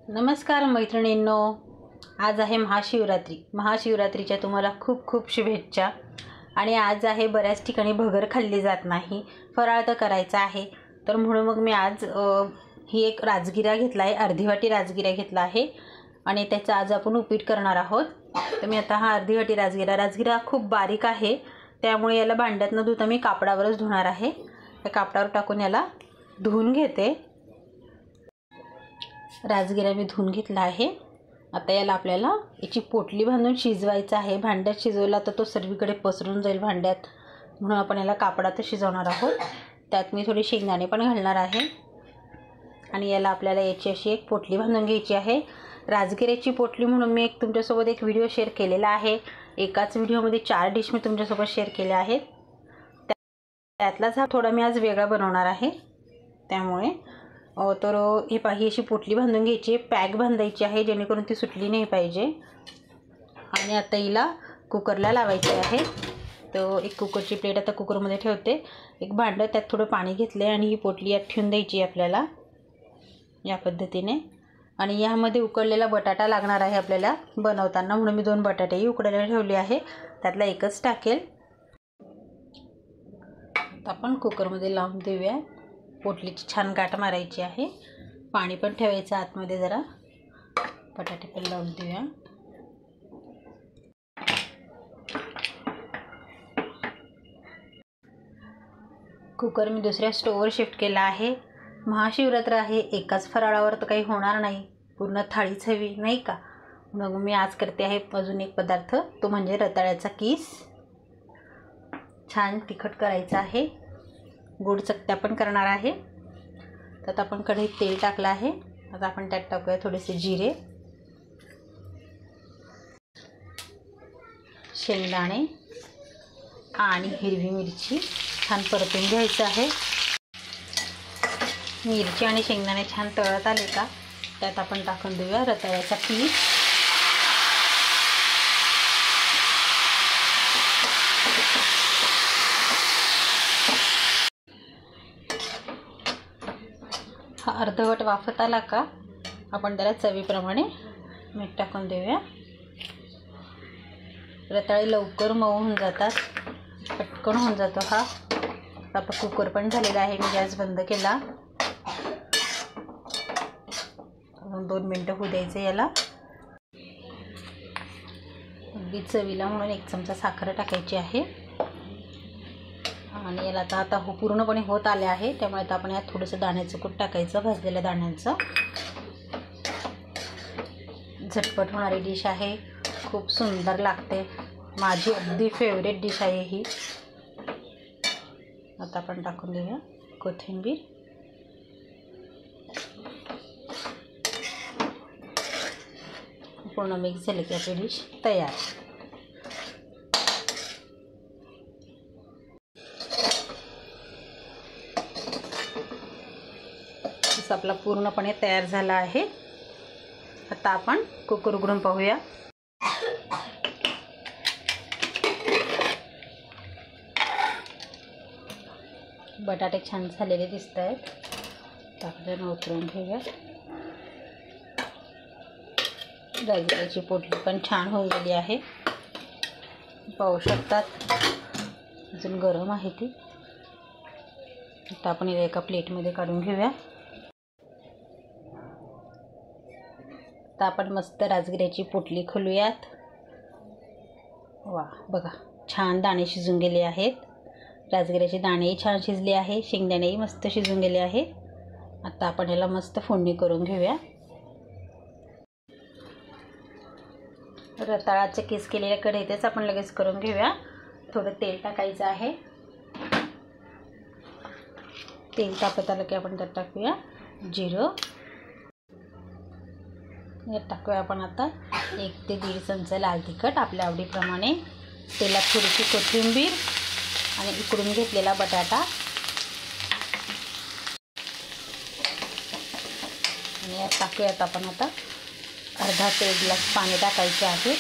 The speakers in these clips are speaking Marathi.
नमस्कार मैत्रिणींनो, आज आहे महाशिवरात्री। महाशिवरात्रीच्या तुम्हाला खूप खूप शुभेच्छा। आणि आज आहे बऱ्याच ठिकाणी भगर खाल्ली जात नाही, फराळ तर करायचा आहे। तर म्हणून मग मी आज ही एक राजगिरा घेतला आहे, अर्धी वाटी राजगिरा घेतला आहे आणि त्याचा आज आपण उपीट करणार आहोत। तर मी आता हा अर्धी वाटी राजगिरा खूप बारीक आहे, त्यामुळे याला भांड्यात न धुता मी कापडावरच धुणार आहे। त्या कापडावर टाकून याला धुवून घेते। राजगिरा मी धुवून घेतला आहे। आता याला आपल्याला याची पोटली बांधून शिजवायचं आहे। भांड्यात शिजवला तर तो सर्वीकडे पसरून जाईल भांड्यात, म्हणून आपण याला कापडात शिजवणार आहोत। त्यात मी थोडी शेंगदाणे पण घालणार आहे आणि याला आपल्याला याची अशी एक पोटली बांधून घ्यायची आहे। राजगिऱ्याची पोटली म्हणून मी तुमच्यासोबत एक व्हिडिओ शेअर केलेला आहे। एकाच व्हिडिओमध्ये 4 डिश मी तुमच्यासोबत शेअर केल्या आहेत। त्यातलाच हा थोडा मी आज वेगळा बनवणार आहे। त्यामुळे तर ही अशी पोटली बांधून घ्यायची, पॅक बांधायची आहे जेणेकरून ती सुटली नाही पाहिजे। आणि आता हिला कुकरला लावायची आहे। तर एक कुकरची प्लेट आता कुकरमध्ये ठेवते। एक भांडं, त्यात थोडं पाणी घेतले आणि ही पोटली यात ठेवून द्यायची आपल्याला या पद्धतीने। आणि यामध्ये उकडलेला बटाटा लागणार आहे आपल्याला बनवताना, म्हणून मी 2 बटाटेही उकडायला ठेवले आहे, त्यातला एकच टाकेल। आता आपण कुकरमध्ये लावून देऊया। पोटलीची छान गाठ मारायची आहे, पाणी पण ठेवायचं आतमध्ये, जरा बटाटे पण लावून देऊया। कुकर मी दुसऱ्या स्टोववर शिफ्ट केला आहे। महाशिवरात्र आहे, एकाच फराळावर तर काही होणार नाही, पूर्ण थाळीच हवी नाही का। मग मी आज करते आहे अजून एक पदार्थ, तो म्हणजे रताळ्याचा किस। छान तिखट करायचा आहे, गोड चकत्या पण करणार आहे। त्यात आपण कढईत तेल टाकलं आहे। आता आपण त्यात टाकूया थोडेसे जिरे, शेंगदाणे आणि हिरवी मिरची छान परतून घ्यायचं आहे। मिरची आणि शेंगदाणे छान तळत आले का त्यात आपण टाकून देऊया रताळ्याचा पीस। हा अर्धवट वाफत आला का आपण त्याला चवीप्रमाणे मीठ टाकून देऊया। रताळे लवकर मऊ होऊन जातात, पटकन होऊन जातो हा। आता कुकर पण झालेला आहे, मी गॅस बंद केला। 2 मिनटं होऊ द्यायचं याला। अगदी चवीला म्हणून 1 चमचा साखर टाकायची आहे। आणि याला आता पूर्णपणे होत आले आहे, त्यामुळे आता आपण यात थोडंसं दाण्याचं कूट टाकायचं, भाजलेल्या दाण्यांचं। झटपट होणारी डिश आहे, खूप सुंदर लागते, माझी अगदी फेवरेट डिश आहे ही। आता आपण टाकून देऊया कोथिंबीर। पूर्ण मिक्स झाली की आपली डिश तयार। आपला पूर्णपणे तयार झाला आहे। आता आपण कुकर उघडून पाहूया। बटाटे छान झालेले दिसत आहेत, टाकल्यानं उतरून घेऊया। राजगिऱ्याची पोटली पण छान होऊन गेली आहे, पाहू शकतात, अजून गरम आहे ती। आता आपण हिला एका प्लेटमध्ये काढून घेऊया। आता आपण मस्त राजगिऱ्याची पोटली खोलूयात। वा, बघा छान दाणे शिजून गेले आहेत, राजगिऱ्याचे दाणेही छान शिजले आहे, शेंगदाणेही मस्त शिजून गेले आहेत। आता आपण याला मस्त फोडणी करून घेऊया। रताळाचे किस केलेल्या कढईतच आपण लगेच करून घेऊया। थोडं तेल टाकायचं आहे। तेल तापत आलं की आपण त्यात टाकूया जिरं। यात टाकूया आपण आता 1 ते 1.5 चमचा लाल तिखट आपल्या आवडीप्रमाणे। तेलात थोडीशी कोथिंबीर आणि उकडून घेतलेला बटाटा आणि यात टाकूयात आपण आता अर्धा ते 1 ग्लास पाणी टाकायचे आहे।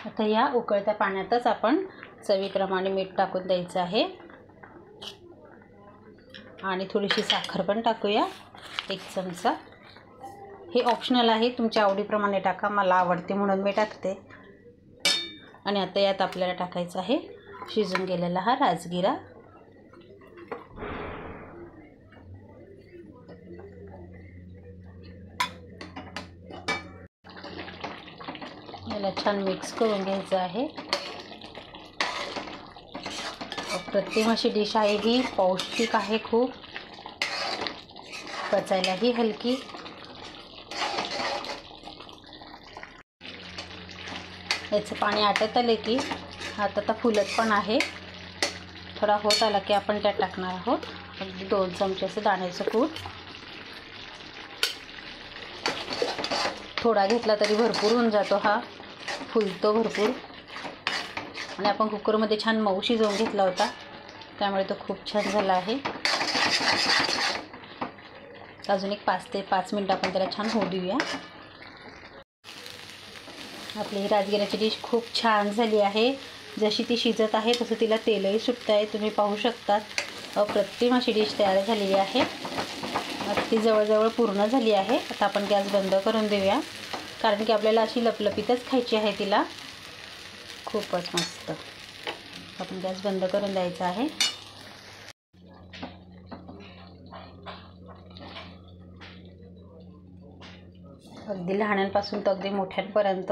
आता या उकळत्या पाण्यातच आपण चवीप्रमाणे मीठ टाकून द्यायचं आहे आणि थोडीशी साखर पण टाकूया 1 चमचा। हे ऑप्शनल आहे, तुमच्या आवडीप्रमाणे टाका. मला आवडते म्हणून मी टाकते. आणि आता यात आपल्याला टाकायचा आहे शिजून गेलेला हा राजगिरा. याला छान मिक्स करून घ्यायचं आहे. अप्रतिम अशी डिश आहे ही. पौष्टिक आहे खूप, पचायलाही हलकी. याचं पाणी आटत आले की आता फुलत पण आहे. थोडा होत आला की आपण त्यात टाकणार आहोत अगदी 2 चमचे असं दाण्याचं कूट. थोडा घेतला तरी भरपूर होऊन जातो हा, फुलतो भरपूर. आणि आपण कुकरमध्ये छान मऊ शिजवून घेतला होता, त्यामुळे तो खूप छान झाला आहे. अजून एक 5 ते 5 मिनटं आपण त्याला छान होऊ देऊया. आपली ही राजगिराची डिश खूप छान झाली आहे. जशी ती शिजत आहे तसं तिला तेलही सुटत आहे, तुम्ही पाहू शकता. अप्रतिम अशी डिश तयार झालेली आहे. आता ती जवळजवळ पूर्ण झाली आहे. आता आपण गॅस बंद करून देऊया, कारण की आपल्याला अशी लपलपीतच खायची आहे तिला. खूपच मस्त. आपण गॅस बंद करून द्यायचा आहे. अगदी लहानांपासून तर अगदी मोठ्यांपर्यंत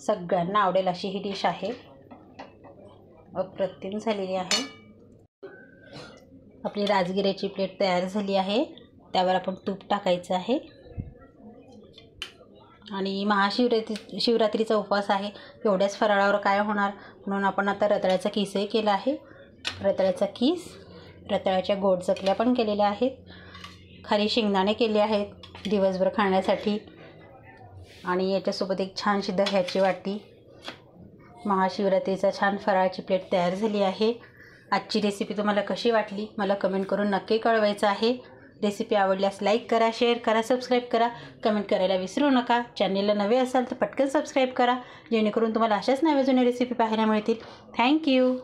सगळ्यांना आवडेल अशी ही डिश आहे. अप्रतिम झालेली आहे. आपली राजगिऱ्याची प्लेट तयार झाली आहे. त्यावर आपण तूप टाकायचं आहे. आणि शिवरात्रीचा उपवास आहे, एवढ्याच फराळावर काय होणार, म्हणून आपण आता रताळ्याचा किसही केला आहे. रताळ्याचा किस, रताळ्याच्या गोड चकल्या पण केलेल्या आहेत. खाली शेंगदाणे केले आहेत दिवसभर खाण्यासाठी. आणि याच्यासोबत एक छानशी दह्याची वाटी. महाशिवरात्रीचा छान फराळाची प्लेट तयार झाली आहे. आजची रेसिपी तुम्हाला कशी वाटली मला कमेंट करून नक्की कळवायचं आहे. रेसिपी आवडल्यास लाईक करा, शेअर करा, सबस्क्राईब करा, कमेंट करायला विसरू नका. चॅनेलला नवे असाल तर पटकन सबस्क्राईब करा, जेणेकरून तुम्हाला अशाच नव्या जुन्या रेसिपी पाहायला मिळतील. थँक्यू.